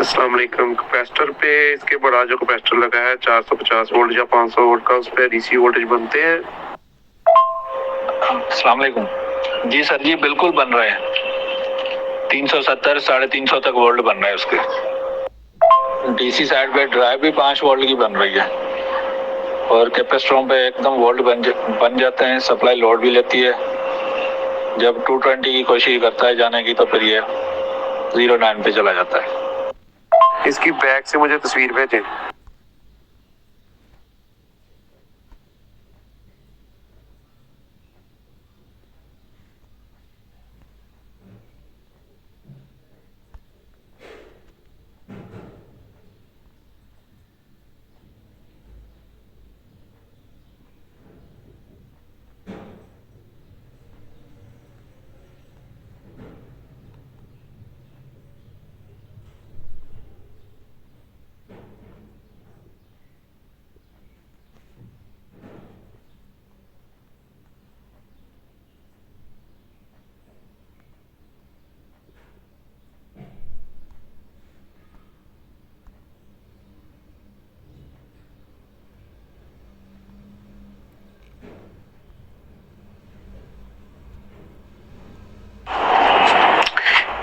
अस्सलाम वालेकुम। कैपेसिटर पे इसके बड़ा जो कैपेसिटर लगा है 450 वोल्ट या 500 वोल्ट का, उस पर डीसी वोल्टेज बनते हैं। अस्सलाम वालेकुम। जी सर जी बिल्कुल बन रहे हैं। 370 350 तक वोल्ट बन रहा है उसके। डीसी साइड पे ड्राइव भी 5 वोल्ट की बन रही है और कैपेसिटरों पे एकदम वोल्ट बन जाते हैं। सप्लाई लोड भी लेती है। जब 220 की कोशिश करता है जाने की तो फिर ये 09 पे चला जाता है। इसकी बैक से मुझे तस्वीर भेजें।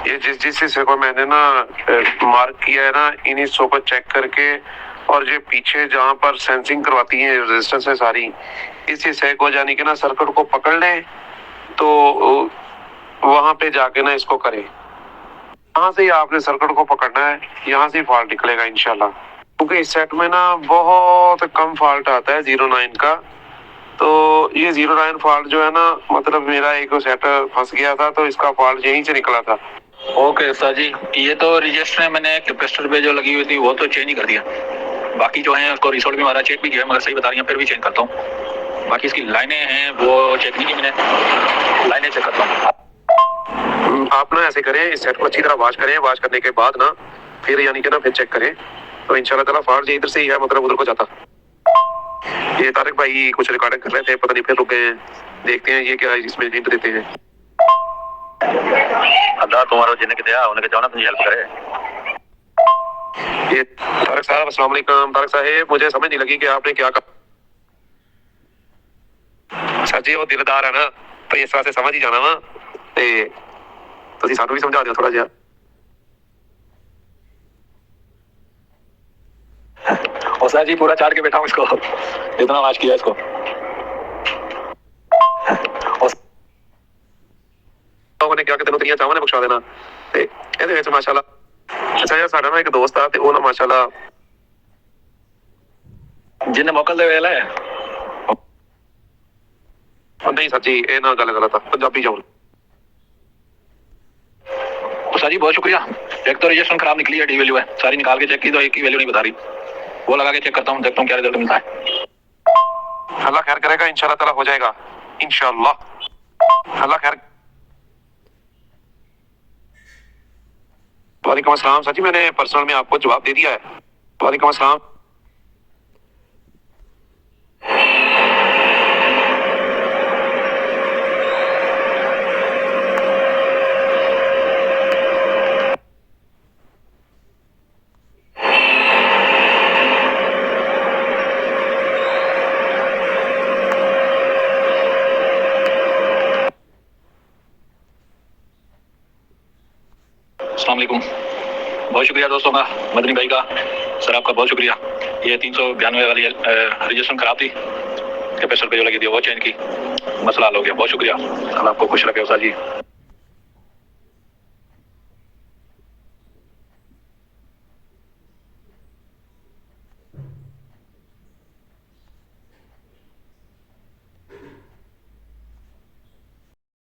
ये जिस हिस्से को मैंने ना मार्क किया है ना, इन हिस्सों को चेक करके, और जो पीछे जहाँ पर सेंसिंग करवाती है रेजिस्टेंस है सारी, इस हिस्से को यानी कि ना सर्किट को पकड़ ले तो वहां पे जाके ना इसको करें। यहाँ से ही आपने सर्किट को पकड़ना है, यहाँ से फॉल्ट निकलेगा इंशाल्लाह। क्योंकि इस सेट में ना बहुत कम फॉल्ट आता है 09 का। तो ये 09 फॉल्ट जो है ना, मतलब मेरा एक सेट फंस गया था तो इसका फॉल्ट यहीं से निकला था। ओके सर जी, ये तो रजिस्टर मैंने कैपेसिटर पे जो लगी हुई थी वो तो चेंज ही कर दिया। बाकी जो है उसको रिसोल्ट भी मारा, चेक भी किया, मगर सही बता रही है, फिर भी चेंज करता हूँ। बाकी इसकी लाइनें हैं वो चेक नहीं की मैंने, लाइनें चेक करता हूँ। आप ना ऐसे करें, इस सेट को अच्छी तरह वॉश करें। वॉश करने के बाद ना फिर यानी कि ना फिर चेक करें तो इंशाल्लाह ताला फॉल्ट इधर से ही है, मतलब उधर को जाता। ये तारिक भाई कुछ रिकॉर्डिंग कर रहे थे, पता नहीं फिर रुक गए। देखते हैं ये क्या इसमें हिंट देते हैं। अल्लाह तुम्हारा जिन्हें के दिया उन्हें जाना तुझे हेल्प करे। ये तारिक साहब अस्सलाम वालेकुम। तारिक साहब मुझे समझ नहीं लगी कि आपने क्या कहा। सर जी वो दिलदार है ना, तो इस तरह से समझ ही जाना वा ते ਤੁਸੀਂ ਸਾਨੂੰ ਵੀ ਸਮਝਾ ਦਿਓ थोड़ा ਜਿਹਾ। और सर जी पूरा चाट के बैठा हूँ इसको, इतना वाश किया इसको। ਉਹਨੇ ਕਿਹਾ ਕਿ ਤੈਨੂੰ ਤੇਰੀਆਂ ਚਾਹਾਂ ਨੇ ਬਖਸ਼ਾ ਦੇਣਾ। ਤੇ ਇਹਦੇ ਵਿੱਚ ਮਾਸ਼ਾਅੱਲਾ ਅੱਛਾ ਯਾਰ, ਸਾਡਾ ਨਾ ਇੱਕ ਦੋਸਤ ਆ ਤੇ ਉਹ ਨਾ ਮਾਸ਼ਾਅੱਲਾ जिन्हें मोकल दे वेला है। नहीं सर जी ये ना गल गलत है, पंजाबी जाओ। सर जी बहुत शुक्रिया। एक तो रजिस्ट्रेशन खराब निकली है, डी वैल्यू है, सारी निकाल के चेक की तो एक ही वैल्यू नहीं बता रही। वो लगा के चेक करता हूँ, देखता हूँ क्या रिजल्ट मिलता है। अल्लाह खैर करेगा, इंशाल्लाह ताला हो जाएगा इंशाल्लाह। अल्लाह खैर। वालेकुम अस्सलाम। सर जी मैंने पर्सनल में आपको जवाब दे दिया है। वालेकुम अस्सलाम। अस्सलाम वालेकुम। बहुत शुक्रिया दोस्तों का, मदनी भाई का, सर आपका बहुत शुक्रिया। ये 392 वाली रजिस्ट्रेशन खराब थी, कैपेसिटर पे जो लगी थी वो चेंज की, मसला हल हो गया। बहुत शुक्रिया, अल्लाह आपको खुश रखे सर जी।